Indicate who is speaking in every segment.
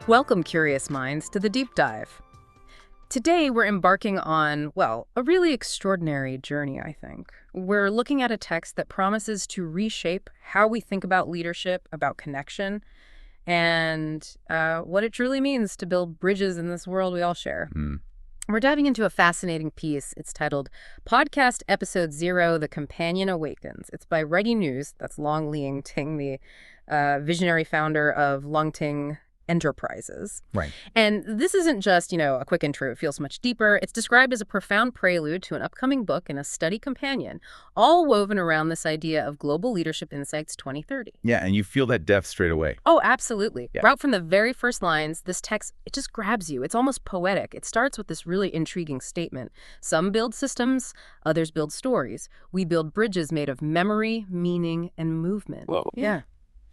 Speaker 1: Welcome, curious minds, to the deep dive. Today, we're embarking on, well, a really extraordinary journey, I think. We're looking at a text that promises to reshape how we think about leadership, about connection, and what it truly means to build bridges in this world we all share. We're diving into a fascinating piece. It's titled Podcast Episode 0, The Companion Awakens. It's by Ready News. That's Lóng Tíng, the visionary founder of Lóng Tíng Enterprises.
Speaker 2: Right.
Speaker 1: And this isn't just, a quick intro. It feels much deeper. It's described as a profound prelude to an upcoming book and a study companion, all woven around this idea of Global Leadership Insights 2030.
Speaker 2: Yeah, and you feel that depth straight away.
Speaker 1: Oh, absolutely.
Speaker 2: Yeah.
Speaker 1: Right from the very first lines, this text, it just grabs you. It's almost poetic. It starts with this really intriguing statement. Some build systems, others build stories. We build bridges made of memory, meaning, and movement.
Speaker 2: Whoa.
Speaker 1: Yeah.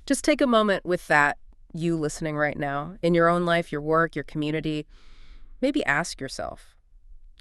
Speaker 1: Just take a moment with that, you listening right now, in your own life, your work, your community. Maybe ask yourself,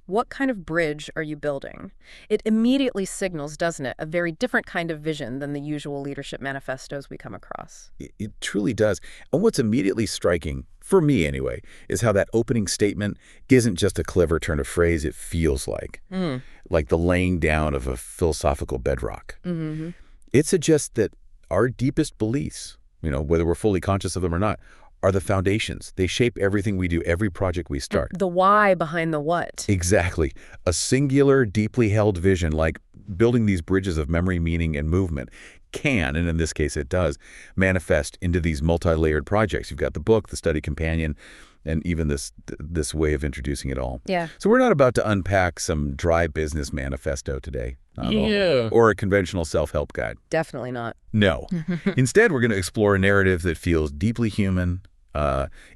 Speaker 1: what kind of bridge are you building? It immediately signals, doesn't it, a very different kind of vision than the usual leadership manifestos we come across.
Speaker 2: It truly does. And what's immediately striking, for me anyway, is how that opening statement isn't just a clever turn of phrase. It feels like the laying down of a philosophical bedrock.
Speaker 1: Mm-hmm.
Speaker 2: It suggests that our deepest beliefs, whether we're fully conscious of them or not, are the foundations. They shape everything we do, every project we start.
Speaker 1: The why behind the what.
Speaker 2: Exactly. A singular, deeply held vision, like building these bridges of memory, meaning, and movement, can, and in this case it does, manifest into these multi-layered projects. You've got the book, the study companion, and even this way of introducing it all.
Speaker 1: Yeah.
Speaker 2: So we're not about to unpack some dry business manifesto today. Not at all. Or a conventional self-help guide.
Speaker 1: Definitely not.
Speaker 2: No. Instead, we're going to explore a narrative that feels deeply human,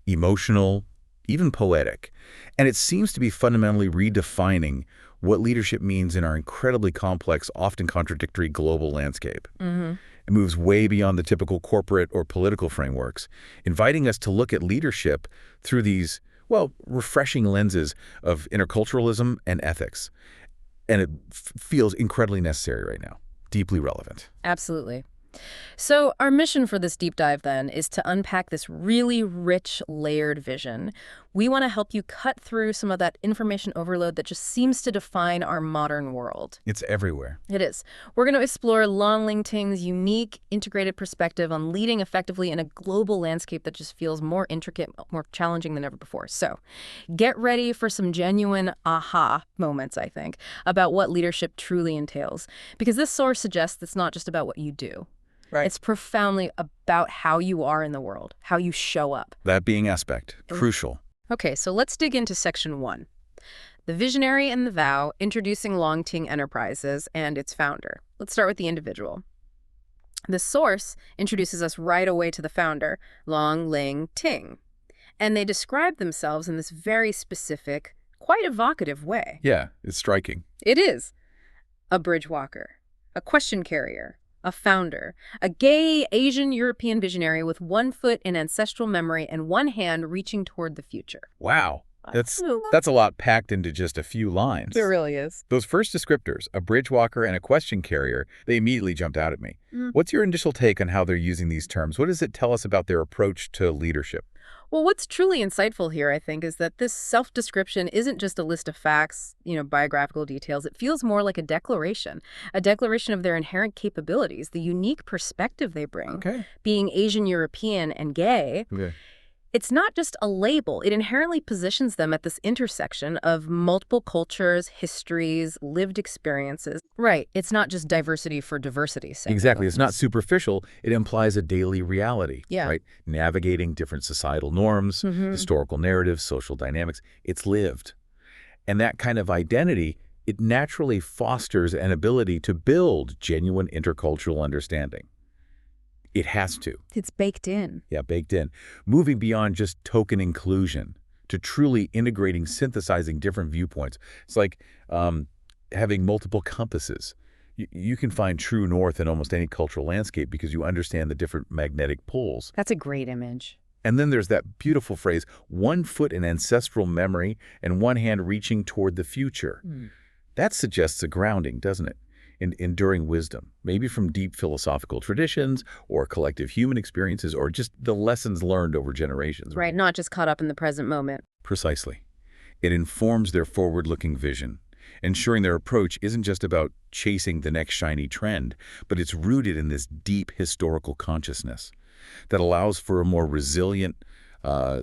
Speaker 2: emotional, even poetic. And it seems to be fundamentally redefining what leadership means in our incredibly complex, often contradictory global landscape. It moves way beyond the typical corporate or political frameworks, inviting us to look at leadership through these, refreshing lenses of interculturalism and ethics. And it feels incredibly necessary right now, deeply relevant.
Speaker 1: Absolutely. So our mission for this deep dive, then, is to unpack this really rich, layered vision. We want to help you cut through some of that information overload that just seems to define our modern world.
Speaker 2: It's everywhere.
Speaker 1: It is. We're going to explore Lóng Tíng's unique, integrated perspective on leading effectively in a global landscape that just feels more intricate, more challenging than ever before. So get ready for some genuine aha moments, I think, about what leadership truly entails. Because this source suggests it's not just about what you do.
Speaker 2: Right.
Speaker 1: It's profoundly about how you are in the world, how you show up.
Speaker 2: That being aspect, crucial.
Speaker 1: Okay, so let's dig into section 1. The Visionary and the Vow, introducing Lóng Tíng Enterprises and its founder. Let's start with the individual. The source introduces us right away to the founder, Lóng Tíng. And they describe themselves in this very specific, quite evocative way.
Speaker 2: Yeah, it's striking.
Speaker 1: It is. A bridge walker, a question carrier, a founder, a gay Asian European visionary with one foot in ancestral memory and one hand reaching toward the future.
Speaker 2: Wow. That's a lot packed into just a few lines.
Speaker 1: It really is.
Speaker 2: Those first descriptors, a bridge walker and a question carrier, they immediately jumped out at me. What's your initial take on how they're using these terms? What does it tell us about their approach to leadership?
Speaker 1: Well, what's truly insightful here, I think, is that this self-description isn't just a list of facts, biographical details. It feels more like a declaration of their inherent capabilities, the unique perspective they bring.
Speaker 2: Okay.
Speaker 1: Being Asian European and gay.
Speaker 2: Okay.
Speaker 1: It's not just a label. It inherently positions them at this intersection of multiple cultures, histories, lived experiences. Right. It's not just diversity for diversity's sake.
Speaker 2: Exactly. It's not superficial. It implies a daily reality.
Speaker 1: Yeah.
Speaker 2: Right? Navigating different societal norms, historical narratives, social dynamics. It's lived. And that kind of identity, it naturally fosters an ability to build genuine intercultural understanding. It has to.
Speaker 1: It's baked in.
Speaker 2: Yeah, baked in. Moving beyond just token inclusion to truly integrating, synthesizing different viewpoints. It's like having multiple compasses. You can find true north in almost any cultural landscape because you understand the different magnetic poles.
Speaker 1: That's a great image.
Speaker 2: And then there's that beautiful phrase, one foot in ancestral memory and one hand reaching toward the future. That suggests a grounding, doesn't it? and enduring wisdom, maybe from deep philosophical traditions or collective human experiences or just the lessons learned over generations.
Speaker 1: Right, not just caught up in the present moment.
Speaker 2: Precisely. It informs their forward-looking vision, ensuring their approach isn't just about chasing the next shiny trend, but it's rooted in this deep historical consciousness that allows for a more resilient,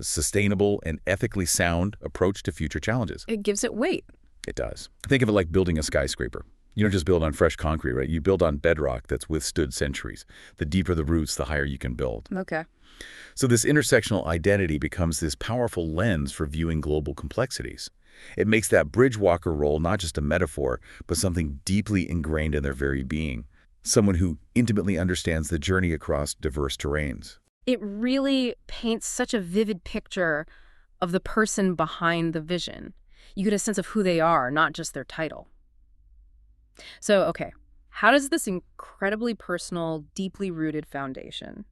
Speaker 2: sustainable, and ethically sound approach to future challenges.
Speaker 1: It gives it weight.
Speaker 2: It does. Think of it like building a skyscraper. You don't just build on fresh concrete, right? You build on bedrock that's withstood centuries. The deeper the roots, the higher you can build.
Speaker 1: Okay.
Speaker 2: So this intersectional identity becomes this powerful lens for viewing global complexities. It makes that bridge walker role not just a metaphor, but something deeply ingrained in their very being. Someone who intimately understands the journey across diverse terrains.
Speaker 1: It really paints such a vivid picture of the person behind the vision. You get a sense of who they are, not just their title. So, okay, how does this incredibly personal, deeply rooted foundation,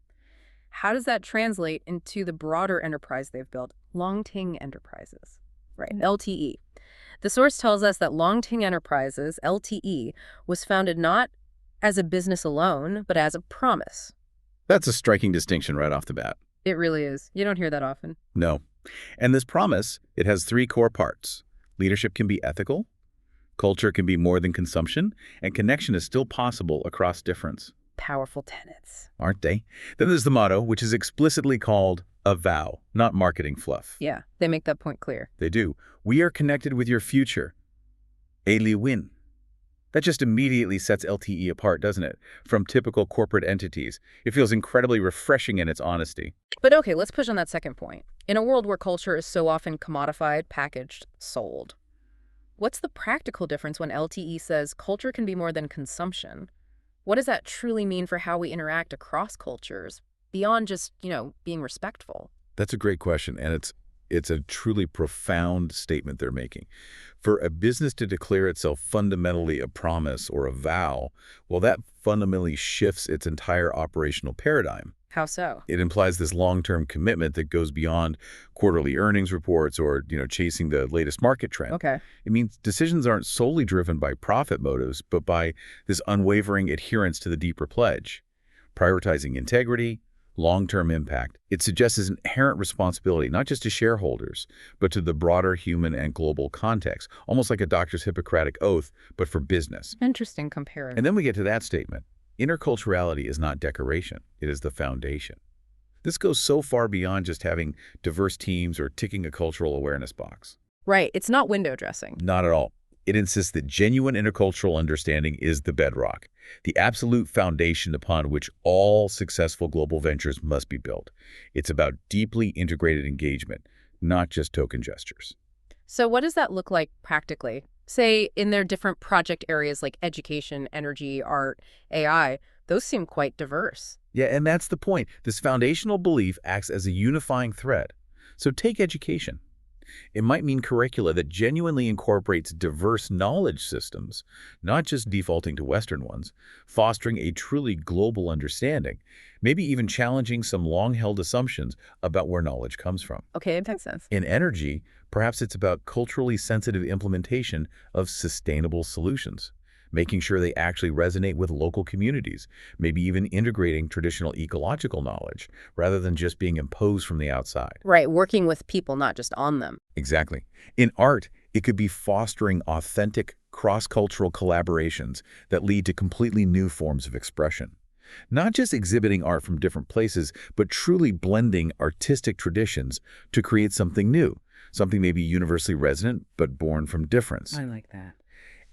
Speaker 1: how does that translate into the broader enterprise they've built, Lóng Tíng Enterprises, right, LTE? The source tells us that Lóng Tíng Enterprises, LTE, was founded not as a business alone, but as a promise.
Speaker 2: That's a striking distinction right off the bat.
Speaker 1: It really is. You don't hear that often.
Speaker 2: No. And this promise, it has three core parts. Leadership can be ethical, culture can be more than consumption, and connection is still possible across difference.
Speaker 1: Powerful tenets.
Speaker 2: Aren't they? Then there's the motto, which is explicitly called a vow, not marketing fluff.
Speaker 1: Yeah, they make that point clear.
Speaker 2: They do. We are connected with your future. Eli win. That just immediately sets LTE apart, doesn't it? From typical corporate entities. It feels incredibly refreshing in its honesty.
Speaker 1: But okay, let's push on that second point. In a world where culture is so often commodified, packaged, sold, what's the practical difference when LTE says culture can be more than consumption? What does that truly mean for how we interact across cultures, beyond just, being respectful?
Speaker 2: That's a great question, and it's a truly profound statement they're making. For a business to declare itself fundamentally a promise or a vow, well, that fundamentally shifts its entire operational paradigm.
Speaker 1: How so?
Speaker 2: It implies this long-term commitment that goes beyond quarterly earnings reports or, chasing the latest market trend.
Speaker 1: Okay.
Speaker 2: It means decisions aren't solely driven by profit motives, but by this unwavering adherence to the deeper pledge, prioritizing integrity, long-term impact. It suggests an inherent responsibility, not just to shareholders, but to the broader human and global context, almost like a doctor's Hippocratic oath, but for business.
Speaker 1: Interesting comparison.
Speaker 2: And then we get to that statement. Interculturality is not decoration. It is the foundation. This goes so far beyond just having diverse teams or ticking a cultural awareness box.
Speaker 1: Right. It's not window dressing.
Speaker 2: Not at all. It insists that genuine intercultural understanding is the bedrock, the absolute foundation upon which all successful global ventures must be built. It's about deeply integrated engagement, not just token gestures.
Speaker 1: So what does that look like practically? Say, in their different project areas like education, energy, art, AI, those seem quite diverse.
Speaker 2: Yeah, and that's the point. This foundational belief acts as a unifying thread. So take education. It might mean curricula that genuinely incorporates diverse knowledge systems, not just defaulting to Western ones, fostering a truly global understanding, maybe even challenging some long-held assumptions about where knowledge comes from.
Speaker 1: Okay, it makes sense.
Speaker 2: In energy, perhaps it's about culturally sensitive implementation of sustainable solutions, making sure they actually resonate with local communities, maybe even integrating traditional ecological knowledge rather than just being imposed from the outside.
Speaker 1: Right, working with people, not just on them.
Speaker 2: Exactly. In art, it could be fostering authentic, cross-cultural collaborations that lead to completely new forms of expression. Not just exhibiting art from different places, but truly blending artistic traditions to create something new, something maybe universally resonant, but born from difference.
Speaker 1: I like that.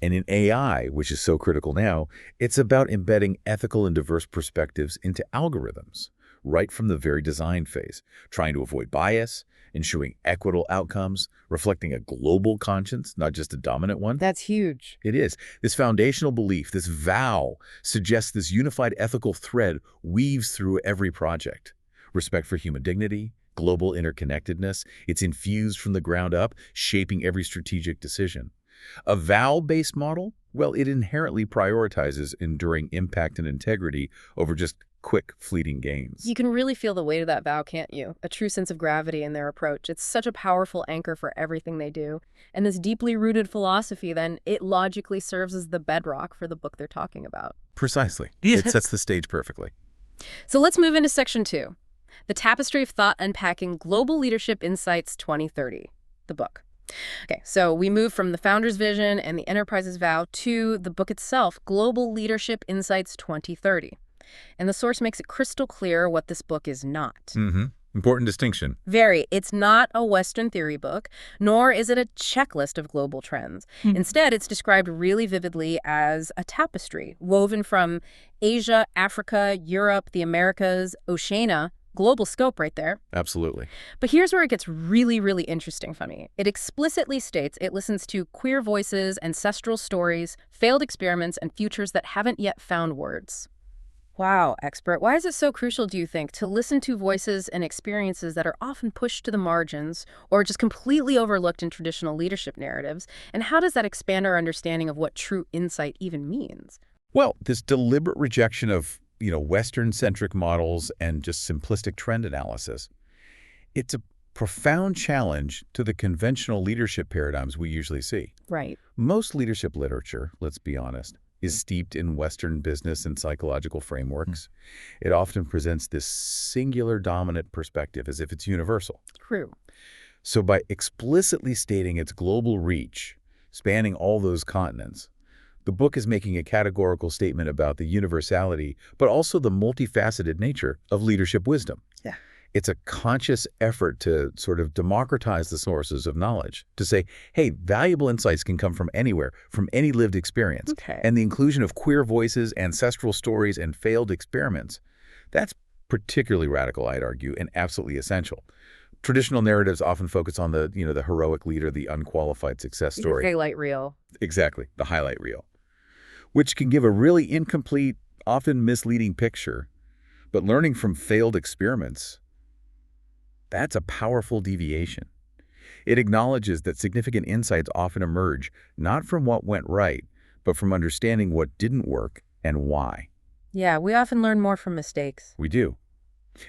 Speaker 2: And in AI, which is so critical now, it's about embedding ethical and diverse perspectives into algorithms, right from the very design phase, trying to avoid bias, ensuring equitable outcomes, reflecting a global conscience, not just a dominant one.
Speaker 1: That's huge.
Speaker 2: It is. This foundational belief, this vow, suggests this unified ethical thread weaves through every project. Respect for human dignity, global interconnectedness, it's infused from the ground up, shaping every strategic decision. A vow-based model, well, it inherently prioritizes enduring impact and integrity over just quick, fleeting gains.
Speaker 1: You can really feel the weight of that vow, can't you? A true sense of gravity in their approach. It's such a powerful anchor for everything they do. And this deeply rooted philosophy, then, it logically serves as the bedrock for the book they're talking about.
Speaker 2: Precisely. It sets the stage perfectly.
Speaker 1: So let's move into Section 2, The Tapestry of Thought Unpacking Global Leadership Insights 2030, the book. Okay, so we move from the founder's vision and the enterprise's vow to the book itself, Global Leadership Insights 2030. And the source makes it crystal clear what this book is not.
Speaker 2: Important distinction.
Speaker 1: Very. It's not a Western theory book, nor is it a checklist of global trends. Instead, it's described really vividly as a tapestry woven from Asia, Africa, Europe, the Americas, Oceania. Global scope right there.
Speaker 2: Absolutely.
Speaker 1: But here's where it gets really, really interesting for me. It explicitly states it listens to queer voices, ancestral stories, failed experiments, and futures that haven't yet found words. Wow, expert. Why is it so crucial, do you think, to listen to voices and experiences that are often pushed to the margins or just completely overlooked in traditional leadership narratives? And how does that expand our understanding of what true insight even means?
Speaker 2: Well, this deliberate rejection of, Western-centric models and just simplistic trend analysis, it's a profound challenge to the conventional leadership paradigms we usually see.
Speaker 1: Right.
Speaker 2: Most leadership literature, let's be honest, is steeped in Western business and psychological frameworks. It often presents this singular dominant perspective as if it's universal.
Speaker 1: True.
Speaker 2: So by explicitly stating its global reach, spanning all those continents, the book is making a categorical statement about the universality, but also the multifaceted nature of leadership wisdom.
Speaker 1: Yeah.
Speaker 2: It's a conscious effort to sort of democratize the sources of knowledge, to say, hey, valuable insights can come from anywhere, from any lived experience.
Speaker 1: Okay.
Speaker 2: And the inclusion of queer voices, ancestral stories, and failed experiments, that's particularly radical, I'd argue, and absolutely essential. Traditional narratives often focus on the heroic leader, the unqualified success story.
Speaker 1: The highlight reel.
Speaker 2: Exactly, the highlight reel, which can give a really incomplete, often misleading picture. But learning from failed experiments, that's a powerful deviation. It acknowledges that significant insights often emerge not from what went right, but from understanding what didn't work and why.
Speaker 1: Yeah, we often learn more from mistakes.
Speaker 2: We do.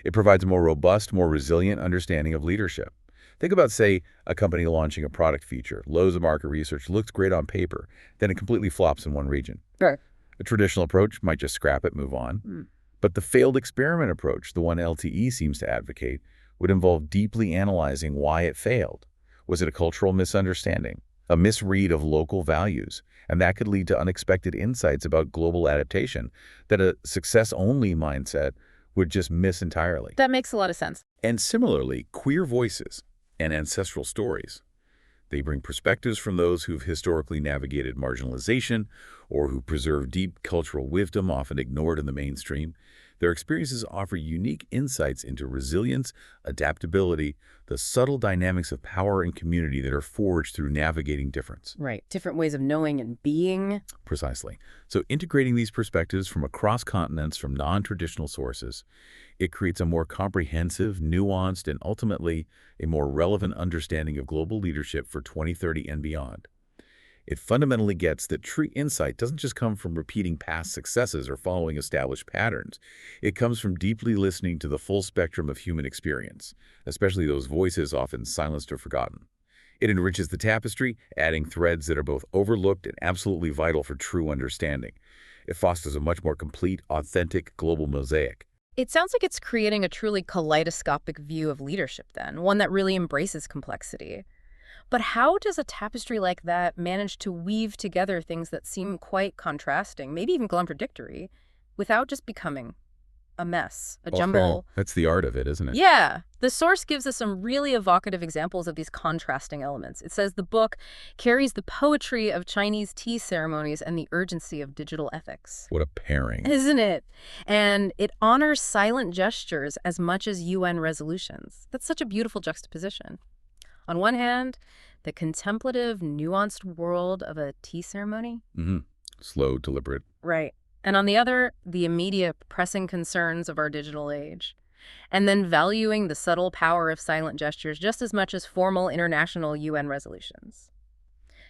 Speaker 2: It provides a more robust, more resilient understanding of leadership. Think about, say, a company launching a product feature. Loads of market research, looks great on paper, then it completely flops in one region.
Speaker 1: Sure.
Speaker 2: A traditional approach might just scrap it, move on. But the failed experiment approach, the one LTE seems to advocate, would involve deeply analyzing why it failed. Was it a cultural misunderstanding, a misread of local values? And that could lead to unexpected insights about global adaptation that a success-only mindset would just miss entirely.
Speaker 1: That makes a lot of sense.
Speaker 2: And similarly, queer voices and ancestral stories. They bring perspectives from those who've historically navigated marginalization or who preserve deep cultural wisdom often ignored in the mainstream. Their experiences offer unique insights into resilience, adaptability, the subtle dynamics of power and community that are forged through navigating difference.
Speaker 1: Right. Different ways of knowing and being.
Speaker 2: Precisely. So integrating these perspectives from across continents, from non-traditional sources, it creates a more comprehensive, nuanced, and ultimately a more relevant understanding of global leadership for 2030 and beyond. It fundamentally gets that true insight doesn't just come from repeating past successes or following established patterns. It comes from deeply listening to the full spectrum of human experience, especially those voices often silenced or forgotten. It enriches the tapestry, adding threads that are both overlooked and absolutely vital for true understanding. It fosters a much more complete, authentic global mosaic.
Speaker 1: It sounds like it's creating a truly kaleidoscopic view of leadership then, one that really embraces complexity. But how does a tapestry like that manage to weave together things that seem quite contrasting, maybe even contradictory, without just becoming a mess, a jumble?
Speaker 2: That's the art of it, isn't it?
Speaker 1: Yeah. The source gives us some really evocative examples of these contrasting elements. It says the book carries the poetry of Chinese tea ceremonies and the urgency of digital ethics.
Speaker 2: What a pairing.
Speaker 1: Isn't it? And it honors silent gestures as much as UN resolutions. That's such a beautiful juxtaposition. On one hand, the contemplative, nuanced world of a tea ceremony.
Speaker 2: Slow, deliberate.
Speaker 1: Right. And on the other, the immediate pressing concerns of our digital age. And then valuing the subtle power of silent gestures just as much as formal international UN resolutions.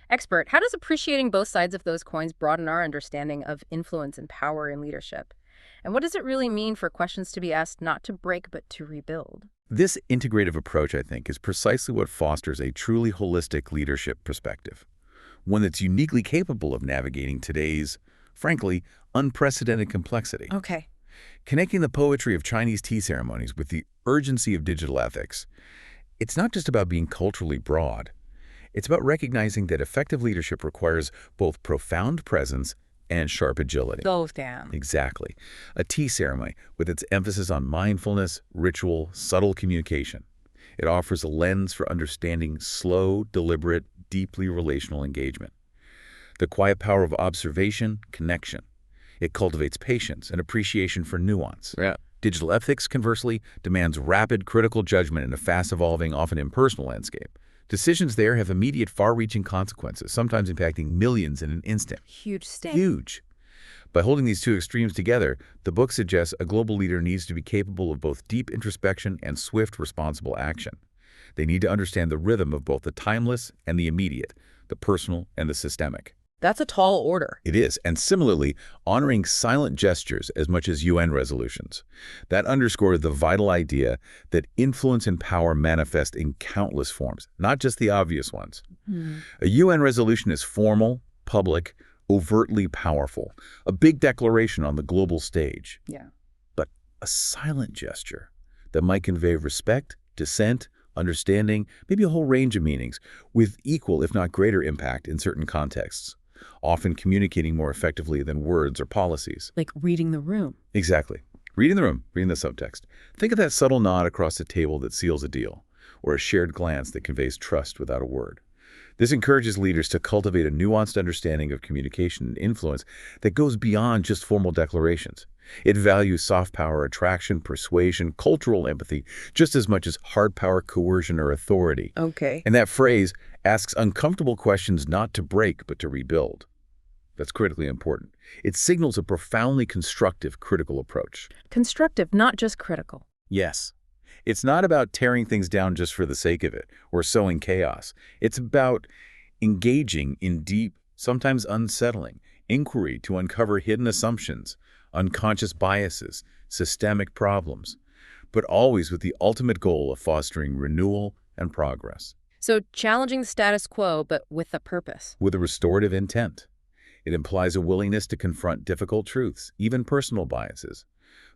Speaker 1: Expert, how does appreciating both sides of those coins broaden our understanding of influence and power in leadership? And what does it really mean for questions to be asked not to break but to rebuild?
Speaker 2: This integrative approach, I think, is precisely what fosters a truly holistic leadership perspective, one that's uniquely capable of navigating today's, frankly, unprecedented complexity.
Speaker 1: Okay.
Speaker 2: Connecting the poetry of Chinese tea ceremonies with the urgency of digital ethics, it's not just about being culturally broad. It's about recognizing that effective leadership requires both profound presence and sharp agility.
Speaker 1: Both, Dan.
Speaker 2: Exactly. A tea ceremony with its emphasis on mindfulness, ritual, subtle communication. It offers a lens for understanding slow, deliberate, deeply relational engagement. The quiet power of observation, connection. It cultivates patience and appreciation for nuance.
Speaker 3: Yeah.
Speaker 2: Digital ethics, conversely, demands rapid, critical judgment in a fast-evolving, often impersonal landscape. Decisions there have immediate, far-reaching consequences, sometimes impacting millions in an instant.
Speaker 1: Huge stake.
Speaker 2: Huge. By holding these two extremes together, the book suggests a global leader needs to be capable of both deep introspection and swift, responsible action. They need to understand the rhythm of both the timeless and the immediate, the personal and the systemic.
Speaker 1: That's a tall order.
Speaker 2: It is, and similarly, honoring silent gestures as much as UN resolutions. That underscored the vital idea that influence and power manifest in countless forms, not just the obvious ones. A UN resolution is formal, public, overtly powerful, a big declaration on the global stage.
Speaker 1: Yeah.
Speaker 2: But a silent gesture that might convey respect, dissent, understanding, maybe a whole range of meanings, with equal, if not greater, impact in certain contexts, often communicating more effectively than words or policies.
Speaker 1: Like reading the room.
Speaker 2: Exactly. Reading the room, reading the subtext. Think of that subtle nod across the table that seals a deal, or a shared glance that conveys trust without a word. This encourages leaders to cultivate a nuanced understanding of communication and influence that goes beyond just formal declarations. It values soft power, attraction, persuasion, cultural empathy, just as much as hard power, coercion, or authority.
Speaker 1: Okay.
Speaker 2: And that phrase asks uncomfortable questions not to break, but to rebuild. That's critically important. It signals a profoundly constructive, critical approach.
Speaker 1: Constructive, not just critical.
Speaker 2: Yes. It's not about tearing things down just for the sake of it, or sowing chaos. It's about engaging in deep, sometimes unsettling, inquiry to uncover hidden assumptions, unconscious biases, systemic problems, but always with the ultimate goal of fostering renewal and progress.
Speaker 1: So challenging the status quo, but with a purpose.
Speaker 2: With a restorative intent. It implies a willingness to confront difficult truths, even personal biases,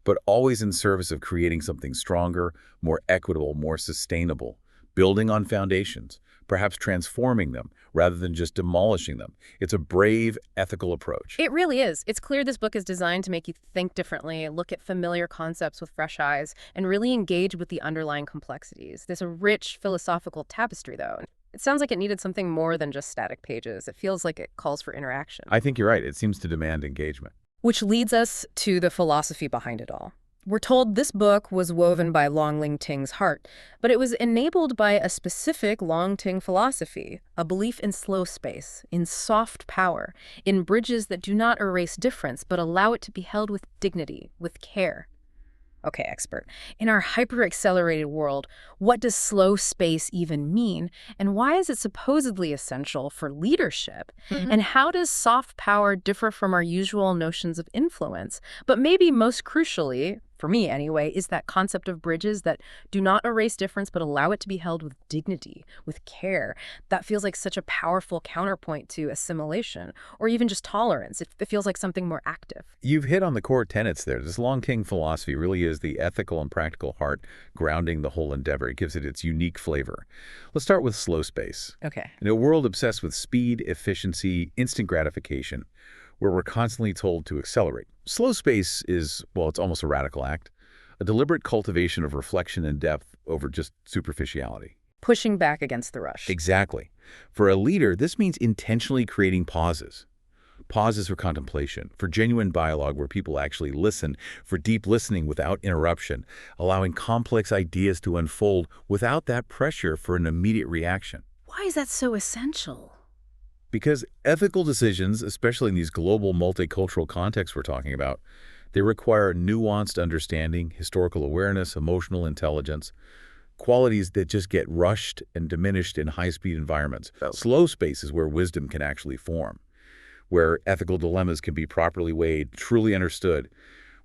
Speaker 2: but always in service of creating something stronger, more equitable, more sustainable, building on foundations, perhaps transforming them rather than just demolishing them. It's a brave, ethical approach.
Speaker 1: It really is. It's clear this book is designed to make you think differently, look at familiar concepts with fresh eyes, and really engage with the underlying complexities. There's a rich philosophical tapestry, though. It sounds like it needed something more than just static pages. It feels like it calls for interaction.
Speaker 2: I think you're right. It seems to demand engagement.
Speaker 1: Which leads us to the philosophy behind it all. We're told this book was woven by Lóng Ting's heart, but it was enabled by a specific Lóng Ting philosophy, a belief in slow space, in soft power, in bridges that do not erase difference but allow it to be held with dignity, with care. Okay, expert. In our hyper-accelerated world, what does slow space even mean, and why is it supposedly essential for leadership? And how does soft power differ from our usual notions of influence? But maybe most crucially, for me anyway, is that concept of bridges that do not erase difference but allow it to be held with dignity, with care. That feels like such a powerful counterpoint to assimilation, or even just tolerance. It feels like something more active.
Speaker 2: You've hit on the core tenets there. This Lóng Tíng philosophy really is the ethical and practical heart grounding the whole endeavor. It gives it its unique flavor. Let's start with slow space.
Speaker 1: Okay.
Speaker 2: In a world obsessed with speed, efficiency, instant gratification, where we're constantly told to accelerate. Slow space is, well, it's almost a radical act, a deliberate cultivation of reflection and depth over just superficiality.
Speaker 1: Pushing back against the rush.
Speaker 2: Exactly. For a leader, this means intentionally creating pauses. Pauses for contemplation, for genuine dialogue where people actually listen, for deep listening without interruption, allowing complex ideas to unfold without that pressure for an immediate reaction.
Speaker 1: Why is that so essential?
Speaker 2: Because ethical decisions, especially in these global multicultural contexts we're talking about, they require nuanced understanding, historical awareness, emotional intelligence, qualities that just get rushed and diminished in high-speed environments. Slow space is where wisdom can actually form, where ethical dilemmas can be properly weighed, truly understood,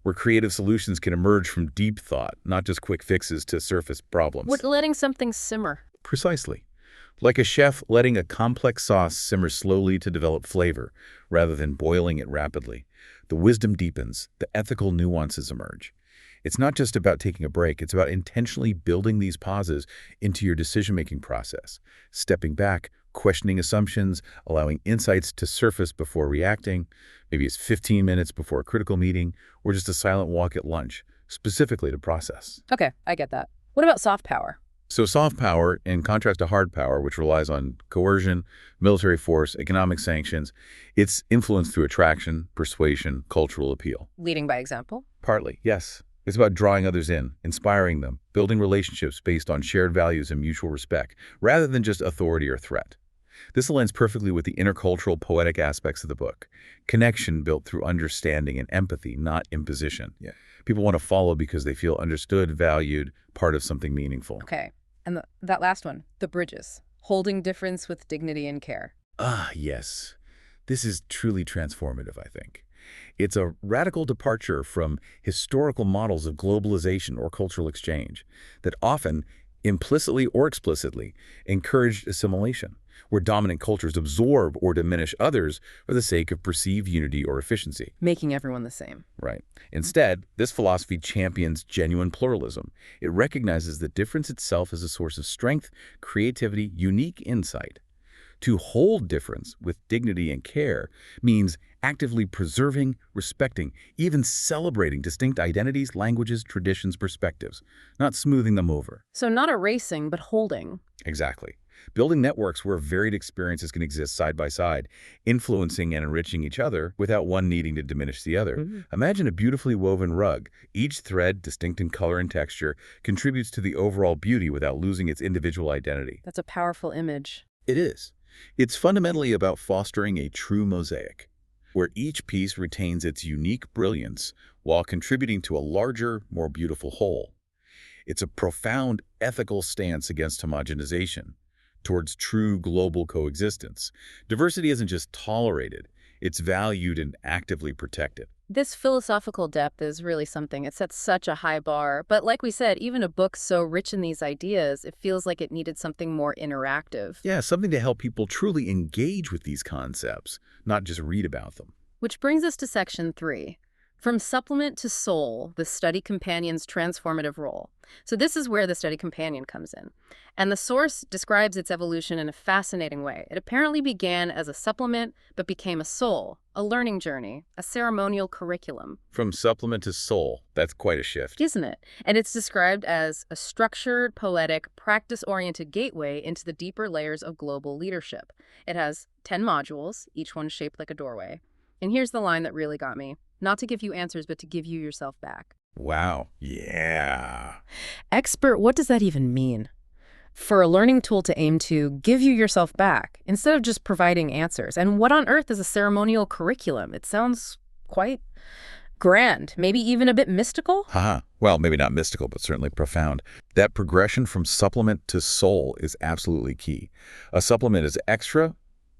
Speaker 2: where creative solutions can emerge from deep thought, not just quick fixes to surface problems.
Speaker 1: What, letting something simmer?
Speaker 2: Precisely. Like a chef letting a complex sauce simmer slowly to develop flavor, rather than boiling it rapidly. The wisdom deepens, the ethical nuances emerge. It's not just about taking a break, it's about intentionally building these pauses into your decision-making process, stepping back, questioning assumptions, allowing insights to surface before reacting. Maybe it's 15 minutes before a critical meeting, or just a silent walk at lunch, specifically to process.
Speaker 1: Okay, I get that. What about soft power?
Speaker 2: So soft power, in contrast to hard power, which relies on coercion, military force, economic sanctions, it's influenced through attraction, persuasion, cultural appeal.
Speaker 1: Leading by example?
Speaker 2: Partly, yes. It's about drawing others in, inspiring them, building relationships based on shared values and mutual respect, rather than just authority or threat. This aligns perfectly with the intercultural poetic aspects of the book. Connection built through understanding and empathy, not imposition. Yeah. People want to follow because they feel understood, valued, part of something meaningful.
Speaker 1: Okay. And that last one, the bridges. Holding difference with dignity and care.
Speaker 2: Ah, yes. This is truly transformative, I think. It's a radical departure from historical models of globalization or cultural exchange that often, implicitly or explicitly, encouraged assimilation, where dominant cultures absorb or diminish others for the sake of perceived unity or efficiency.
Speaker 1: Making everyone the same.
Speaker 2: Right. Instead, this philosophy champions genuine pluralism. It recognizes that difference itself is a source of strength, creativity, unique insight. To hold difference with dignity and care means actively preserving, respecting, even celebrating distinct identities, languages, traditions, perspectives, not smoothing them over.
Speaker 1: So not erasing, but holding.
Speaker 2: Exactly. Building networks where varied experiences can exist side by side, influencing and enriching each other without one needing to diminish the other. Imagine a beautifully woven rug. Each thread, distinct in color and texture, contributes to the overall beauty without losing its individual identity.
Speaker 1: That's a powerful image.
Speaker 2: It is. It's fundamentally about fostering a true mosaic, where each piece retains its unique brilliance while contributing to a larger, more beautiful whole. It's a profound ethical stance against homogenization, towards true global coexistence. Diversity isn't just tolerated, it's valued and actively protected.
Speaker 1: This philosophical depth is really something. It sets such a high bar. But like we said, even a book so rich in these ideas, it feels like it needed something more interactive.
Speaker 2: Yeah, something to help people truly engage with these concepts, not just read about them.
Speaker 1: Which brings us to section 3. From supplement to soul, the study companion's transformative role. So this is where the study companion comes in. And the source describes its evolution in a fascinating way. It apparently began as a supplement, but became a soul, a learning journey, a ceremonial curriculum.
Speaker 2: From supplement to soul, that's quite a shift.
Speaker 1: Isn't it? And it's described as a structured, poetic, practice-oriented gateway into the deeper layers of global leadership. It has 10 modules, each one shaped like a doorway. And here's the line that really got me. Not to give you answers, but to give you yourself back.
Speaker 2: Wow. Yeah.
Speaker 1: Expert, what does that even mean? For a learning tool to aim to give you yourself back, instead of just providing answers. And what on earth is a ceremonial curriculum? It sounds quite grand, maybe even a bit mystical?
Speaker 2: Haha. Well, maybe not mystical, but certainly profound. That progression from supplement to soul is absolutely key. A supplement is extra,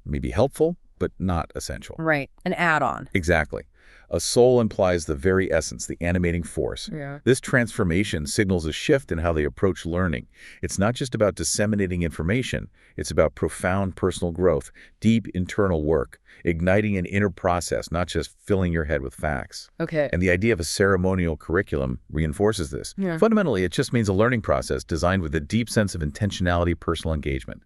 Speaker 2: maybe helpful, but not essential.
Speaker 1: Right, an add-on.
Speaker 2: Exactly. A soul implies the very essence, the animating force.
Speaker 1: Yeah.
Speaker 2: This transformation signals a shift in how they approach learning. It's not just about disseminating information. It's about profound personal growth, deep internal work, igniting an inner process, not just filling your head with facts.
Speaker 1: Okay.
Speaker 2: And the idea of a ceremonial curriculum reinforces this.
Speaker 1: Yeah.
Speaker 2: Fundamentally, it just means a learning process designed with a deep sense of intentionality, personal engagement.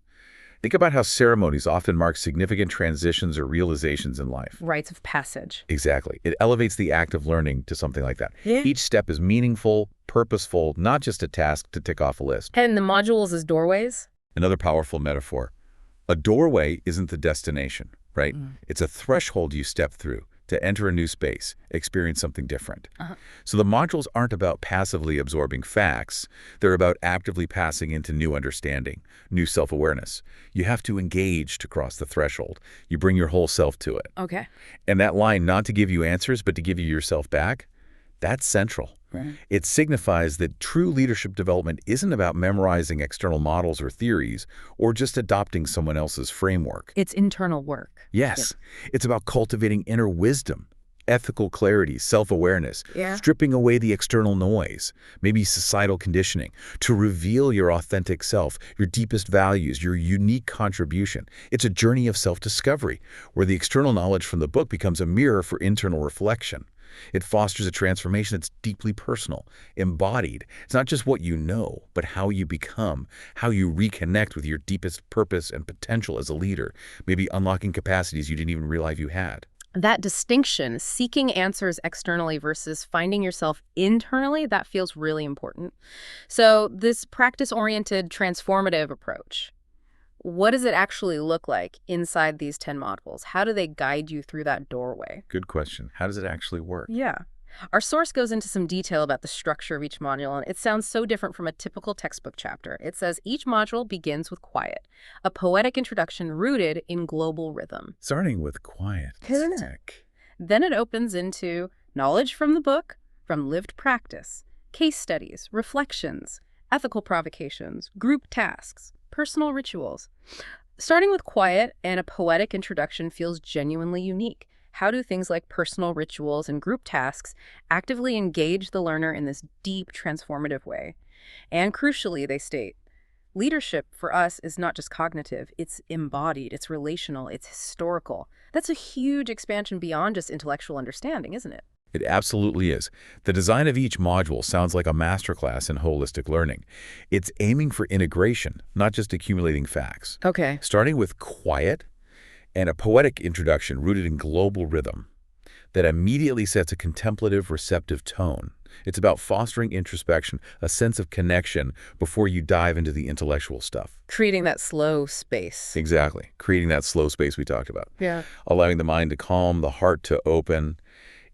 Speaker 2: Think about how ceremonies often mark significant transitions or realizations in life.
Speaker 1: Rites of passage.
Speaker 2: Exactly. It elevates the act of learning to something like that.
Speaker 1: Yeah.
Speaker 2: Each step is meaningful, purposeful, not just a task to tick off a list.
Speaker 1: And the modules as doorways?
Speaker 2: Another powerful metaphor. A doorway isn't the destination, right? It's a threshold you step through to enter a new space, experience something different. So the modules aren't about passively absorbing facts. They're about actively passing into new understanding, new self-awareness. You have to engage to cross the threshold. You bring your whole self to it.
Speaker 1: Okay.
Speaker 2: And that line, not to give you answers, but to give you yourself back, that's central.
Speaker 1: Right.
Speaker 2: It signifies that true leadership development isn't about memorizing external models or theories, or just adopting someone else's framework.
Speaker 1: It's internal work.
Speaker 2: Yes, it's about cultivating inner wisdom, ethical clarity, self-awareness,
Speaker 1: Yeah.
Speaker 2: stripping away the external noise, maybe societal conditioning, to reveal your authentic self, your deepest values, your unique contribution. It's a journey of self-discovery, where the external knowledge from the book becomes a mirror for internal reflection. It fosters a transformation that's deeply personal, embodied. It's not just what you know, but how you become, how you reconnect with your deepest purpose and potential as a leader, maybe unlocking capacities you didn't even realize you had.
Speaker 1: That distinction, seeking answers externally versus finding yourself internally, that feels really important. So this practice-oriented, transformative approach, what does it actually look like inside these 10 modules? How do they guide you through that doorway?
Speaker 2: Good question. How does it actually work?
Speaker 1: Yeah. Our source goes into some detail about the structure of each module, and it sounds so different from a typical textbook chapter. It says each module begins with quiet, a poetic introduction rooted in global rhythm.
Speaker 2: Starting with quiet.
Speaker 1: Correct. Then it opens into knowledge from the book, from lived practice, case studies, reflections, ethical provocations, group tasks, personal rituals. Starting with quiet and a poetic introduction feels genuinely unique. How do things like personal rituals and group tasks actively engage the learner in this deep, transformative way? And crucially, they state, leadership for us is not just cognitive, it's embodied, it's relational, it's historical. That's a huge expansion beyond just intellectual understanding, isn't it?
Speaker 2: It absolutely is. The design of each module sounds like a masterclass in holistic learning. It's aiming for integration, not just accumulating facts.
Speaker 1: Okay.
Speaker 2: Starting with quiet and a poetic introduction rooted in global rhythm that immediately sets a contemplative, receptive tone. It's about fostering introspection, a sense of connection before you dive into the intellectual stuff.
Speaker 1: Creating that slow space.
Speaker 2: Exactly. Creating that slow space we talked about.
Speaker 1: Yeah.
Speaker 2: Allowing the mind to calm, the heart to open.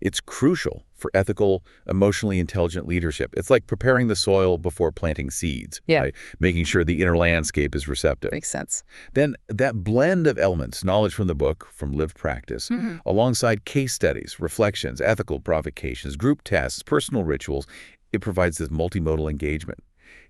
Speaker 2: It's crucial for ethical, emotionally intelligent leadership. It's like preparing the soil before planting seeds.
Speaker 1: Yeah.
Speaker 2: Right? Making sure the inner landscape is receptive.
Speaker 1: Makes sense.
Speaker 2: Then that blend of elements, knowledge from the book, from lived practice, alongside case studies, reflections, ethical provocations, group tests, personal rituals, it provides this multimodal engagement.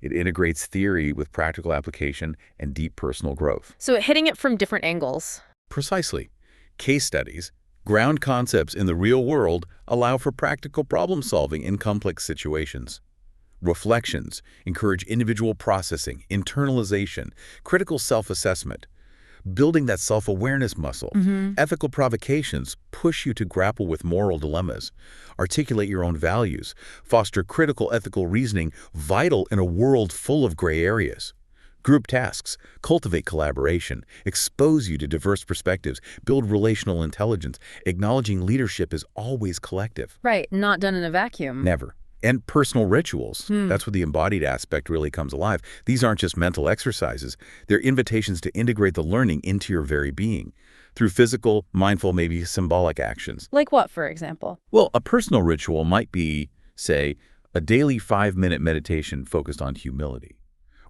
Speaker 2: It integrates theory with practical application and deep personal growth.
Speaker 1: So hitting it from different angles.
Speaker 2: Precisely. Case studies, ground concepts in the real world, allow for practical problem solving in complex situations. Reflections encourage individual processing, internalization, critical self-assessment, building that self-awareness muscle. Ethical provocations push you to grapple with moral dilemmas, articulate your own values, foster critical ethical reasoning vital in a world full of gray areas. Group tasks cultivate collaboration, expose you to diverse perspectives, build relational intelligence, acknowledging leadership is always collective.
Speaker 1: Right, not done in a vacuum.
Speaker 2: Never. And personal rituals. That's where the embodied aspect really comes alive. These aren't just mental exercises. They're invitations to integrate the learning into your very being through physical, mindful, maybe symbolic actions.
Speaker 1: Like what, for example?
Speaker 2: Well, a personal ritual might be, say, a daily 5-minute meditation focused on humility.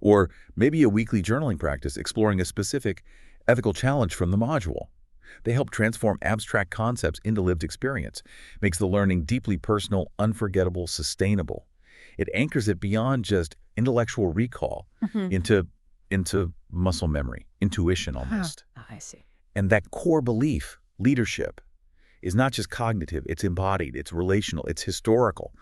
Speaker 2: Or maybe a weekly journaling practice exploring a specific ethical challenge from the module. They help transform abstract concepts into lived experience, makes the learning deeply personal, unforgettable, sustainable. It anchors it beyond just intellectual recall into muscle memory, intuition almost.
Speaker 1: I see.
Speaker 2: And that core belief, leadership, is not just cognitive, it's embodied, it's relational, it's historical.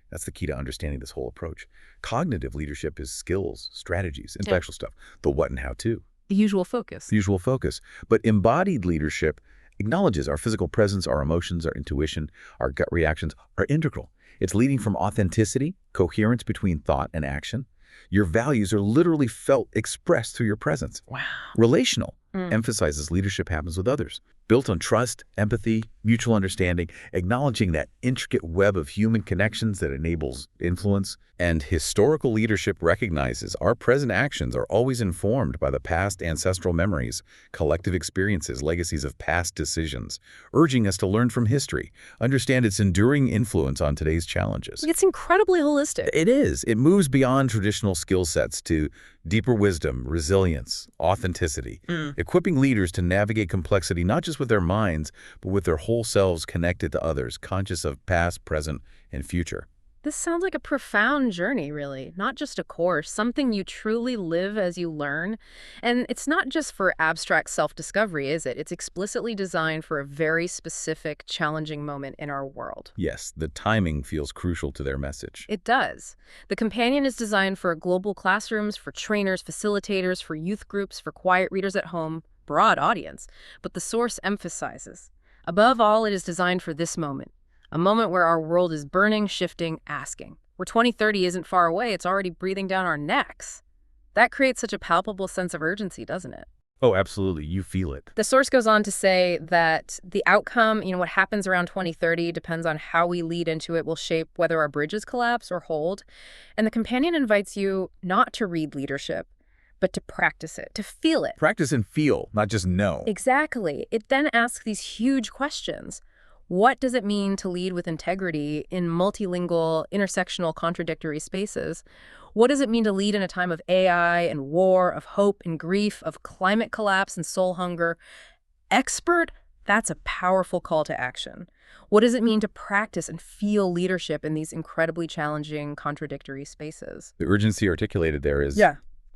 Speaker 2: That's the key to understanding this whole approach. Cognitive leadership is skills, strategies, intellectual stuff, the what and how to.
Speaker 1: The usual focus.
Speaker 2: The usual focus. But embodied leadership acknowledges our physical presence, our emotions, our intuition, our gut reactions are integral. It's leading from authenticity, coherence between thought and action. Your values are literally felt, expressed through your presence.
Speaker 1: Wow.
Speaker 2: Relational emphasizes leadership happens with others, built on trust, empathy, mutual understanding, acknowledging that intricate web of human connections that enables influence. And historical leadership recognizes our present actions are always informed by the past ancestral memories, collective experiences, legacies of past decisions, urging us to learn from history, understand its enduring influence on today's challenges.
Speaker 1: It's incredibly holistic.
Speaker 2: It is. It moves beyond traditional skill sets to deeper wisdom, resilience, authenticity, equipping leaders to navigate complexity not just with their minds, but with their whole selves connected to others, conscious of past, present, and future.
Speaker 1: This sounds like a profound journey, really, not just a course, something you truly live as you learn. And it's not just for abstract self-discovery, is it? It's explicitly designed for a very specific, challenging moment in our world.
Speaker 2: Yes, the timing feels crucial to their message.
Speaker 1: It does. The companion is designed for global classrooms, for trainers, facilitators, for youth groups, for quiet readers at home, broad audience. But the source emphasizes, above all, it is designed for this moment. A moment where our world is burning, shifting, asking. Where 2030 isn't far away, it's already breathing down our necks. That creates such a palpable sense of urgency, doesn't it?
Speaker 2: Oh, absolutely. You feel it.
Speaker 1: The source goes on to say that the outcome, what happens around 2030 depends on how we lead into it will shape whether our bridges collapse or hold. And the companion invites you not to read leadership, but to practice it, to feel it.
Speaker 2: Practice and feel, not just know.
Speaker 1: Exactly. It then asks these huge questions. What does it mean to lead with integrity in multilingual, intersectional, contradictory spaces? What does it mean to lead in a time of AI and war, of hope and grief, of climate collapse and soul hunger? Expert? That's a powerful call to action. What does it mean to practice and feel leadership in these incredibly challenging, contradictory spaces?
Speaker 2: The urgency articulated there is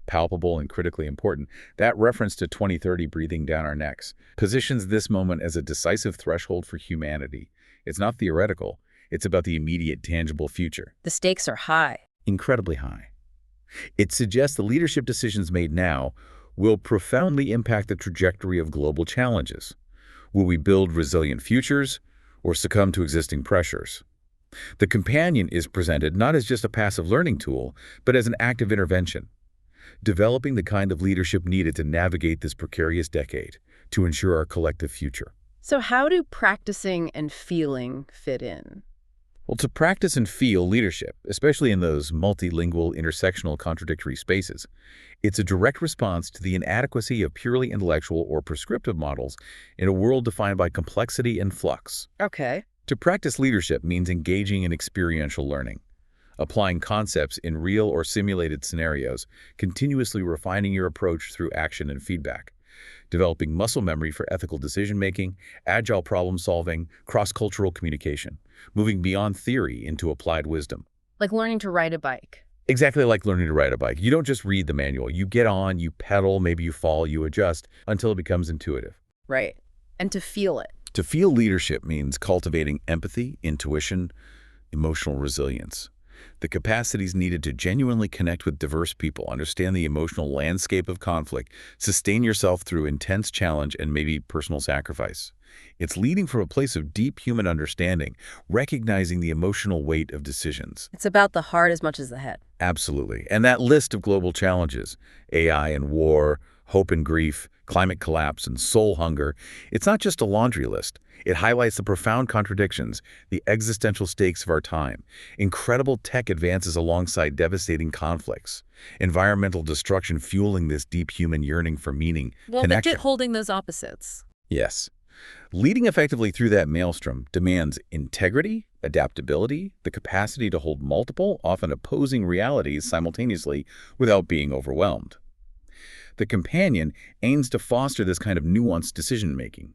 Speaker 2: palpable and critically important. That reference to 2030 breathing down our necks positions this moment as a decisive threshold for humanity. It's not theoretical. It's about the immediate, tangible future.
Speaker 1: The stakes are high.
Speaker 2: Incredibly high. It suggests the leadership decisions made now will profoundly impact the trajectory of global challenges. Will we build resilient futures or succumb to existing pressures? The companion is presented not as just a passive learning tool, but as an active intervention, developing the kind of leadership needed to navigate this precarious decade to ensure our collective future.
Speaker 1: So how do practicing and feeling fit in?
Speaker 2: Well, to practice and feel leadership, especially in those multilingual, intersectional, contradictory spaces, it's a direct response to the inadequacy of purely intellectual or prescriptive models in a world defined by complexity and flux.
Speaker 1: Okay.
Speaker 2: To practice leadership means engaging in experiential learning, applying concepts in real or simulated scenarios, continuously refining your approach through action and feedback, developing muscle memory for ethical decision-making, agile problem-solving, cross-cultural communication, moving beyond theory into applied wisdom.
Speaker 1: Like learning to ride a bike.
Speaker 2: Exactly like learning to ride a bike. You don't just read the manual. You get on, you pedal, maybe you fall, you adjust until it becomes intuitive.
Speaker 1: Right. And to feel it.
Speaker 2: To feel leadership means cultivating empathy, intuition, emotional resilience. The capacities needed to genuinely connect with diverse people, understand the emotional landscape of conflict, sustain yourself through intense challenge and maybe personal sacrifice. It's leading from a place of deep human understanding, recognizing the emotional weight of decisions.
Speaker 1: It's about the heart as much as the head.
Speaker 2: Absolutely. And that list of global challenges, AI and war, hope and grief, climate collapse, and soul hunger, it's not just a laundry list. It highlights the profound contradictions, the existential stakes of our time, incredible tech advances alongside devastating conflicts, environmental destruction fueling this deep human yearning for meaning, connection.
Speaker 1: But holding those opposites.
Speaker 2: Yes. Leading effectively through that maelstrom demands integrity, adaptability, the capacity to hold multiple, often opposing realities simultaneously without being overwhelmed. The companion aims to foster this kind of nuanced decision-making,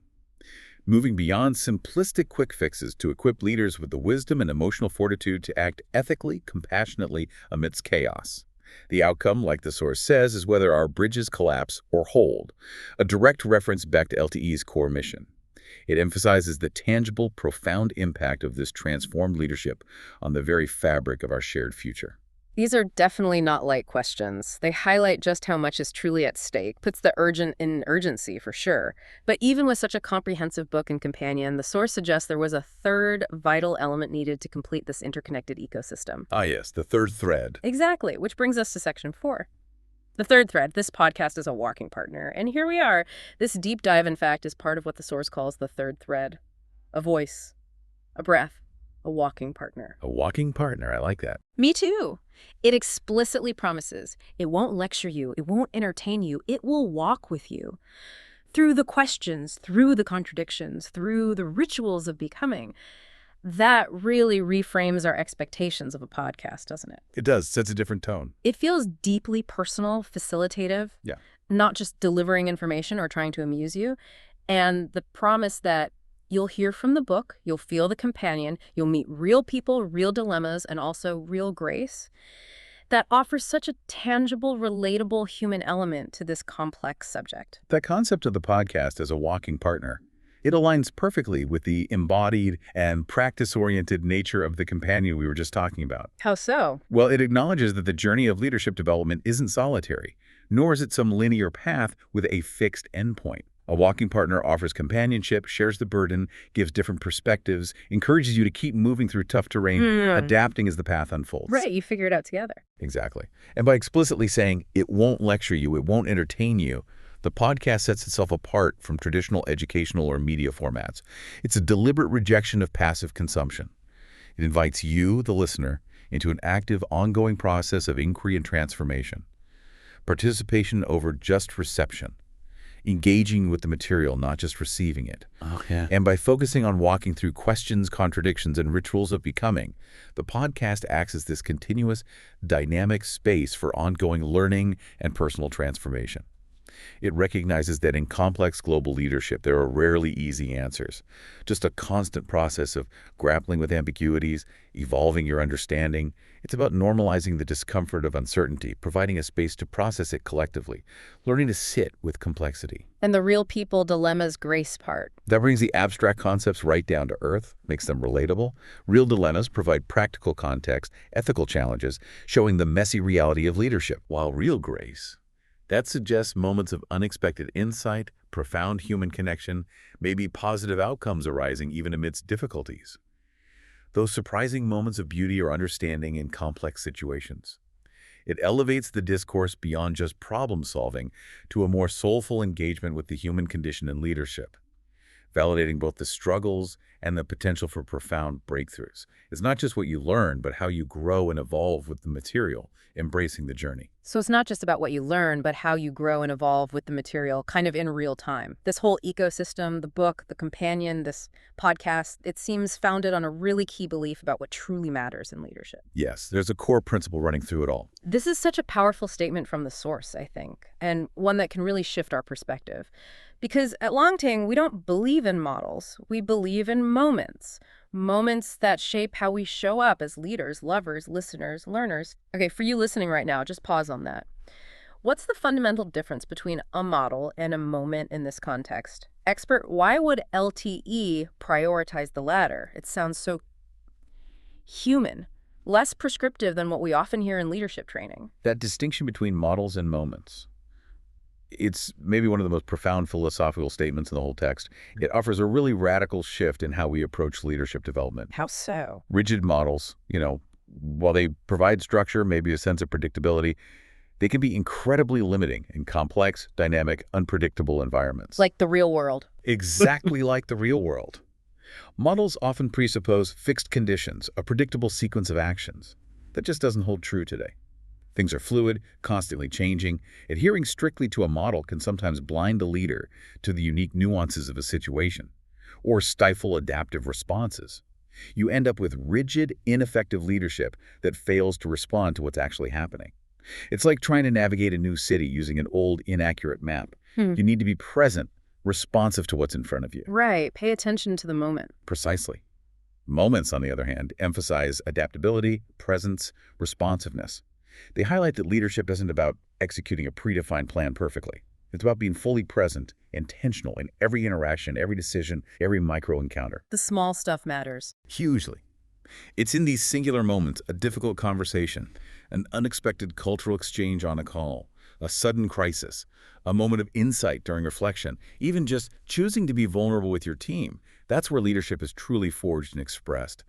Speaker 2: moving beyond simplistic quick fixes to equip leaders with the wisdom and emotional fortitude to act ethically, compassionately amidst chaos. The outcome, like the source says, is whether our bridges collapse or hold, a direct reference back to LTE's core mission. It emphasizes the tangible, profound impact of this transformed leadership on the very fabric of our shared future.
Speaker 1: These are definitely not light questions. They highlight just how much is truly at stake, puts the urgent in urgency for sure. But even with such a comprehensive book and companion, the source suggests there was a third vital element needed to complete this interconnected ecosystem.
Speaker 2: Ah yes, the third thread.
Speaker 1: Exactly, which brings us to section 4. The third thread, this podcast is a walking partner. And here we are. This deep dive, in fact, is part of what the source calls the third thread. A voice, a breath, a walking partner.
Speaker 2: A walking partner, I like that.
Speaker 1: Me too. It explicitly promises it won't lecture you, it won't entertain you, it will walk with you. Through the questions, through the contradictions, through the rituals of becoming. That really reframes our expectations of a podcast, doesn't it?
Speaker 2: It does. Sets a different tone.
Speaker 1: It feels deeply personal, facilitative, not just delivering information or trying to amuse you. And the promise that You'll hear from the book, you'll feel the companion, you'll meet real people, real dilemmas, and also real grace. That offers such a tangible, relatable human element to this complex subject.
Speaker 2: That concept of the podcast as a walking partner, it aligns perfectly with the embodied and practice-oriented nature of the companion we were just talking about.
Speaker 1: How so?
Speaker 2: Well, it acknowledges that the journey of leadership development isn't solitary, nor is it some linear path with a fixed endpoint. A walking partner offers companionship, shares the burden, gives different perspectives, encourages you to keep moving through tough terrain, adapting as the path unfolds.
Speaker 1: Right, you figure it out together.
Speaker 2: Exactly. And by explicitly saying it won't lecture you, it won't entertain you, the podcast sets itself apart from traditional educational or media formats. It's a deliberate rejection of passive consumption. It invites you, the listener, into an active, ongoing process of inquiry and transformation. Participation over just reception. Engaging with the material, not just receiving it.
Speaker 3: Okay.
Speaker 2: And by focusing on walking through questions, contradictions, and rituals of becoming, the podcast acts as this continuous, dynamic space for ongoing learning and personal transformation. It recognizes that in complex global leadership, there are rarely easy answers. Just a constant process of grappling with ambiguities, evolving your understanding. It's about normalizing the discomfort of uncertainty, providing a space to process it collectively, learning to sit with complexity.
Speaker 1: And the real people dilemmas grace part.
Speaker 2: That brings the abstract concepts right down to earth, makes them relatable. Real dilemmas provide practical context, ethical challenges, showing the messy reality of leadership, while real grace, that suggests moments of unexpected insight, profound human connection, maybe positive outcomes arising even amidst difficulties. Those surprising moments of beauty or understanding in complex situations. It elevates the discourse beyond just problem solving to a more soulful engagement with the human condition and leadership, validating both the struggles and the potential for profound breakthroughs. It's not just what you learn, but how you grow and evolve with the material, embracing the journey.
Speaker 1: So it's not just about what you learn, but how you grow and evolve with the material kind of in real time. This whole ecosystem, the book, the companion, this podcast, it seems founded on a really key belief about what truly matters in leadership.
Speaker 2: Yes, there's a core principle running through it all.
Speaker 1: This is such a powerful statement from the source, I think, and one that can really shift our perspective. Because at Lóng Tíng, we don't believe in models. We believe in moments. Moments that shape how we show up as leaders, lovers, listeners, learners. Okay, for you listening right now, just pause on that. What's the fundamental difference between a model and a moment in this context? Expert, why would LTE prioritize the latter? It sounds so human, less prescriptive than what we often hear in leadership training.
Speaker 2: That distinction between models and moments, it's maybe one of the most profound philosophical statements in the whole text. It offers a really radical shift in how we approach leadership development.
Speaker 1: How so?
Speaker 2: Rigid models, while they provide structure, maybe a sense of predictability, they can be incredibly limiting in complex, dynamic, unpredictable environments.
Speaker 1: Like the real world.
Speaker 2: Exactly like the real world. Models often presuppose fixed conditions, a predictable sequence of actions. That just doesn't hold true today. Things are fluid, constantly changing. Adhering strictly to a model can sometimes blind a leader to the unique nuances of a situation, or stifle adaptive responses. You end up with rigid, ineffective leadership that fails to respond to what's actually happening. It's like trying to navigate a new city using an old, inaccurate map. You need to be present, responsive to what's in front of you.
Speaker 1: Right. Pay attention to the moment.
Speaker 2: Precisely. Moments, on the other hand, emphasize adaptability, presence, responsiveness. They highlight that leadership isn't about executing a predefined plan perfectly. It's about being fully present, intentional in every interaction, every decision, every micro-encounter.
Speaker 1: The small stuff matters.
Speaker 2: Hugely. It's in these singular moments, a difficult conversation, an unexpected cultural exchange on a call, a sudden crisis, a moment of insight during reflection, even just choosing to be vulnerable with your team. That's where leadership is truly forged and expressed.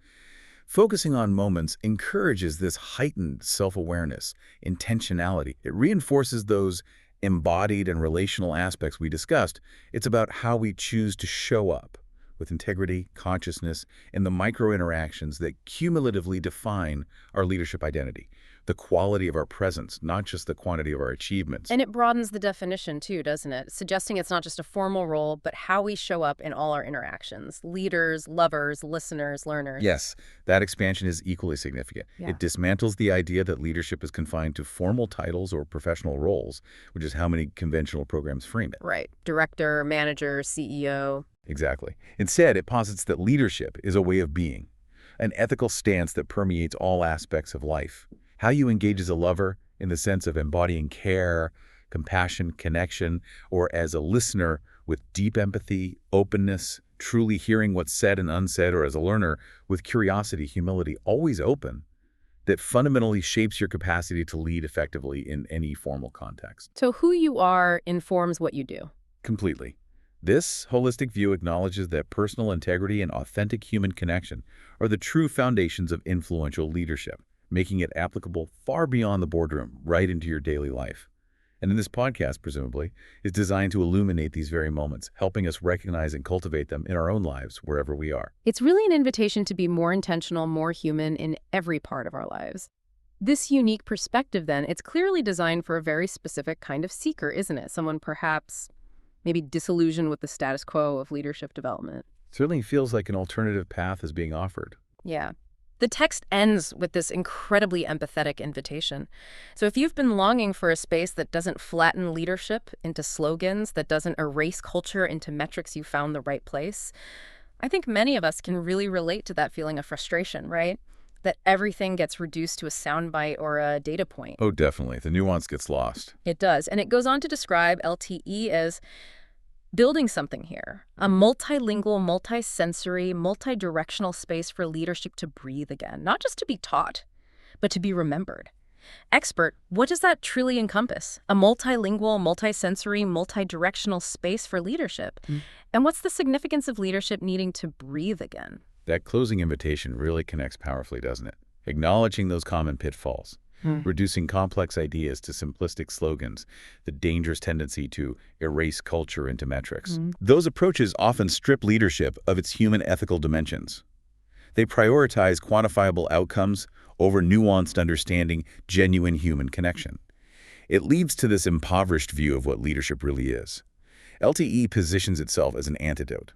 Speaker 2: Focusing on moments encourages this heightened self-awareness, intentionality. It reinforces those embodied and relational aspects we discussed. It's about how we choose to show up with integrity, consciousness, and the micro-interactions that cumulatively define our leadership identity. The quality of our presence, not just the quantity of our achievements.
Speaker 1: And it broadens the definition too, doesn't it? Suggesting it's not just a formal role, but how we show up in all our interactions. Leaders, lovers, listeners, learners.
Speaker 2: Yes, that expansion is equally significant.
Speaker 1: Yeah.
Speaker 2: It dismantles the idea that leadership is confined to formal titles or professional roles, which is how many conventional programs frame it.
Speaker 1: Right. Director, manager, CEO.
Speaker 2: Exactly. Instead, it posits that leadership is a way of being, an ethical stance that permeates all aspects of life. How you engage as a lover in the sense of embodying care, compassion, connection, or as a listener with deep empathy, openness, truly hearing what's said and unsaid, or as a learner with curiosity, humility, always open, that fundamentally shapes your capacity to lead effectively in any formal context.
Speaker 1: So who you are informs what you do.
Speaker 2: Completely. This holistic view acknowledges that personal integrity and authentic human connection are the true foundations of influential leadership, making it applicable far beyond the boardroom, right into your daily life. And in this podcast, presumably, is designed to illuminate these very moments, helping us recognize and cultivate them in our own lives, wherever we are.
Speaker 1: It's really an invitation to be more intentional, more human in every part of our lives. This unique perspective, then, it's clearly designed for a very specific kind of seeker, isn't it? Someone perhaps maybe disillusioned with the status quo of leadership development.
Speaker 2: Certainly feels like an alternative path is being offered.
Speaker 1: Yeah. The text ends with this incredibly empathetic invitation. So if you've been longing for a space that doesn't flatten leadership into slogans, that doesn't erase culture into metrics, you found the right place. I think many of us can really relate to that feeling of frustration, right? That everything gets reduced to a soundbite or a data point.
Speaker 2: Oh, definitely. The nuance gets lost.
Speaker 1: It does. And it goes on to describe LTE as building something here, a multilingual, multisensory, multidirectional space for leadership to breathe again, not just to be taught, but to be remembered. Expert, what does that truly encompass? A multilingual, multisensory, multidirectional space for leadership. And what's the significance of leadership needing to breathe again?
Speaker 2: That closing invitation really connects powerfully, doesn't it? Acknowledging those common pitfalls. Reducing complex ideas to simplistic slogans, the dangerous tendency to erase culture into metrics. Those approaches often strip leadership of its human ethical dimensions. They prioritize quantifiable outcomes over nuanced understanding, genuine human connection. It leads to this impoverished view of what leadership really is. LTE positions itself as an antidote,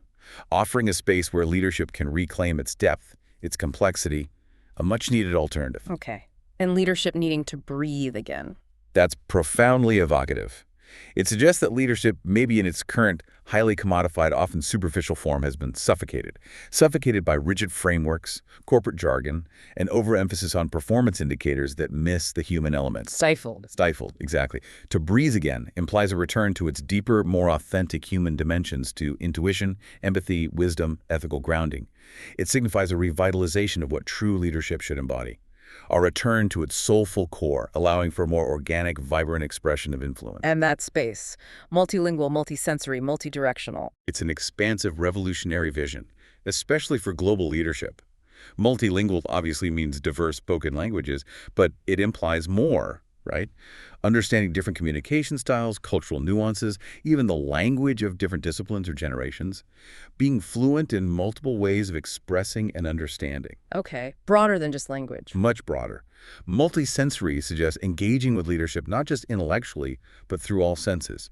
Speaker 2: offering a space where leadership can reclaim its depth, its complexity, a much-needed alternative.
Speaker 1: Okay. And leadership needing to breathe again.
Speaker 2: That's profoundly evocative. It suggests that leadership, maybe in its current, highly commodified, often superficial form, has been suffocated by rigid frameworks, corporate jargon, and overemphasis on performance indicators that miss the human element.
Speaker 1: Stifled,
Speaker 2: exactly. To breathe again implies a return to its deeper, more authentic human dimensions, to intuition, empathy, wisdom, ethical grounding. It signifies a revitalization of what true leadership should embody. A return to its soulful core, allowing for more organic, vibrant expression of influence.
Speaker 1: And that space, multilingual, multisensory, multidirectional.
Speaker 2: It's an expansive, revolutionary vision, especially for global leadership. Multilingual obviously means diverse spoken languages, but it implies more, right? Understanding different communication styles, cultural nuances, even the language of different disciplines or generations. Being fluent in multiple ways of expressing and understanding.
Speaker 1: Okay, broader than just language.
Speaker 2: Much broader. Multisensory suggests engaging with leadership not just intellectually, but through all senses.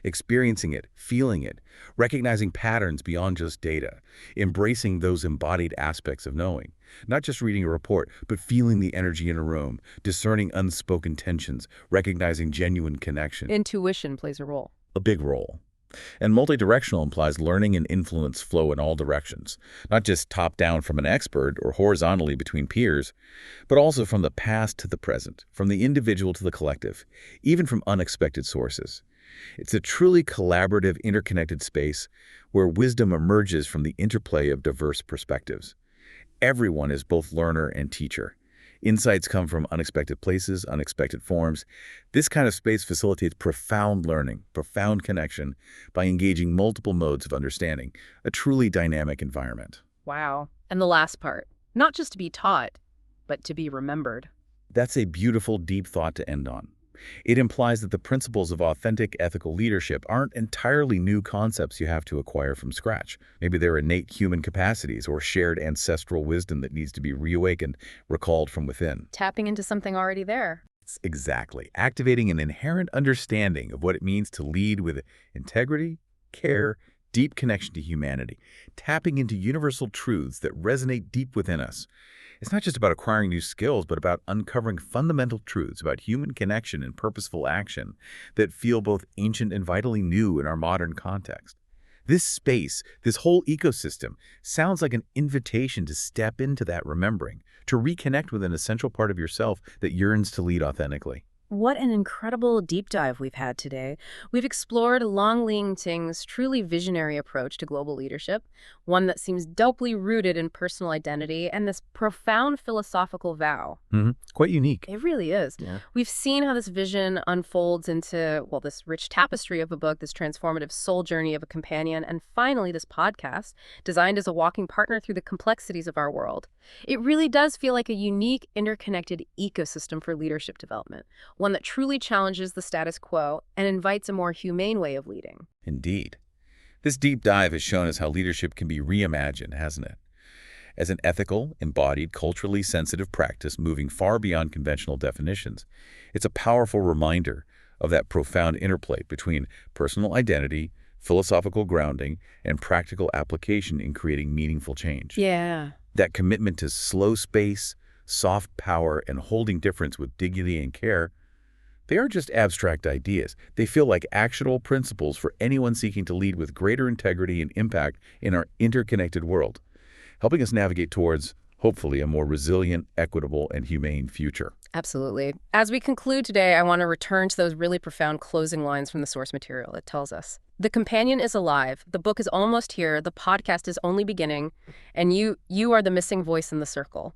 Speaker 2: Experiencing it, feeling it, recognizing patterns beyond just data, embracing those embodied aspects of knowing. Not just reading a report, but feeling the energy in a room, discerning unspoken tensions, recognizing genuine connection.
Speaker 1: Intuition plays a role.
Speaker 2: A big role. And multidirectional implies learning and influence flow in all directions, not just top-down from an expert or horizontally between peers, but also from the past to the present, from the individual to the collective, even from unexpected sources. It's a truly collaborative, interconnected space where wisdom emerges from the interplay of diverse perspectives. Everyone is both learner and teacher. Insights come from unexpected places, unexpected forms. This kind of space facilitates profound learning, profound connection, by engaging multiple modes of understanding, a truly dynamic environment.
Speaker 1: Wow. And the last part, not just to be taught, but to be remembered.
Speaker 2: That's a beautiful, deep thought to end on. It implies that the principles of authentic ethical leadership aren't entirely new concepts you have to acquire from scratch. Maybe they're innate human capacities or shared ancestral wisdom that needs to be reawakened, recalled from within.
Speaker 1: Tapping into something already there.
Speaker 2: Exactly. Activating an inherent understanding of what it means to lead with integrity, care, deep connection to humanity. Tapping into universal truths that resonate deep within us. It's not just about acquiring new skills, but about uncovering fundamental truths about human connection and purposeful action that feel both ancient and vitally new in our modern context. This space, this whole ecosystem, sounds like an invitation to step into that remembering, to reconnect with an essential part of yourself that yearns to lead authentically.
Speaker 1: What an incredible deep dive we've had today. We've explored Lóng Ting's truly visionary approach to global leadership, one that seems deeply rooted in personal identity and this profound philosophical vow.
Speaker 2: Quite unique.
Speaker 1: It really is.
Speaker 2: Yeah.
Speaker 1: We've seen how this vision unfolds into, well, this rich tapestry of a book, this transformative soul journey of a companion, and finally this podcast, designed as a walking partner through the complexities of our world. It really does feel like a unique, interconnected ecosystem for leadership development, one that truly challenges the status quo and invites a more humane way of leading.
Speaker 2: Indeed. This deep dive has shown us how leadership can be reimagined, hasn't it? As an ethical, embodied, culturally sensitive practice moving far beyond conventional definitions. It's a powerful reminder of that profound interplay between personal identity, philosophical grounding, and practical application in creating meaningful change.
Speaker 1: Yeah.
Speaker 2: That commitment to slow space, soft power, and holding difference with dignity and care, they aren't just abstract ideas. They feel like actionable principles for anyone seeking to lead with greater integrity and impact in our interconnected world, helping us navigate towards, hopefully, a more resilient, equitable, and humane future.
Speaker 1: Absolutely. As we conclude today, I want to return to those really profound closing lines from the source material. It tells us, "The companion is alive. The book is almost here. The podcast is only beginning. And you are the missing voice in the circle."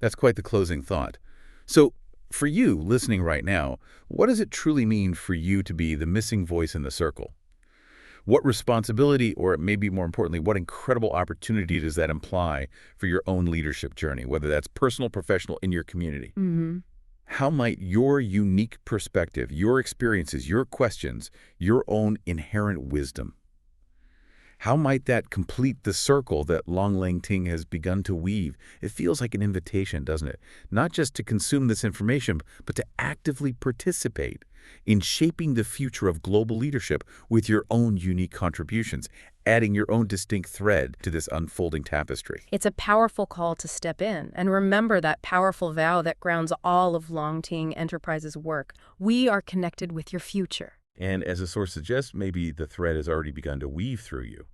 Speaker 2: That's quite the closing thought. So, for you, listening right now, what does it truly mean for you to be the missing voice in the circle? What responsibility, or maybe more importantly, what incredible opportunity does that imply for your own leadership journey, whether that's personal, professional, in your community? How might your unique perspective, your experiences, your questions, your own inherent wisdom, how might that complete the circle that Lóng Tíng has begun to weave? It feels like an invitation, doesn't it? Not just to consume this information, but to actively participate in shaping the future of global leadership with your own unique contributions, adding your own distinct thread to this unfolding tapestry.
Speaker 1: It's a powerful call to step in and remember that powerful vow that grounds all of Lóng Tíng Enterprises' work. We are connected with your future.
Speaker 2: And as the source suggests, maybe the thread has already begun to weave through you.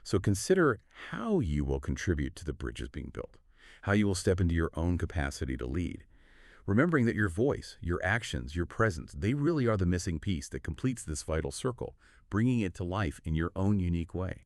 Speaker 2: So consider how you will contribute to the bridges being built, how you will step into your own capacity to lead. Remembering that your voice, your actions, your presence, they really are the missing piece that completes this vital circle, bringing it to life in your own unique way.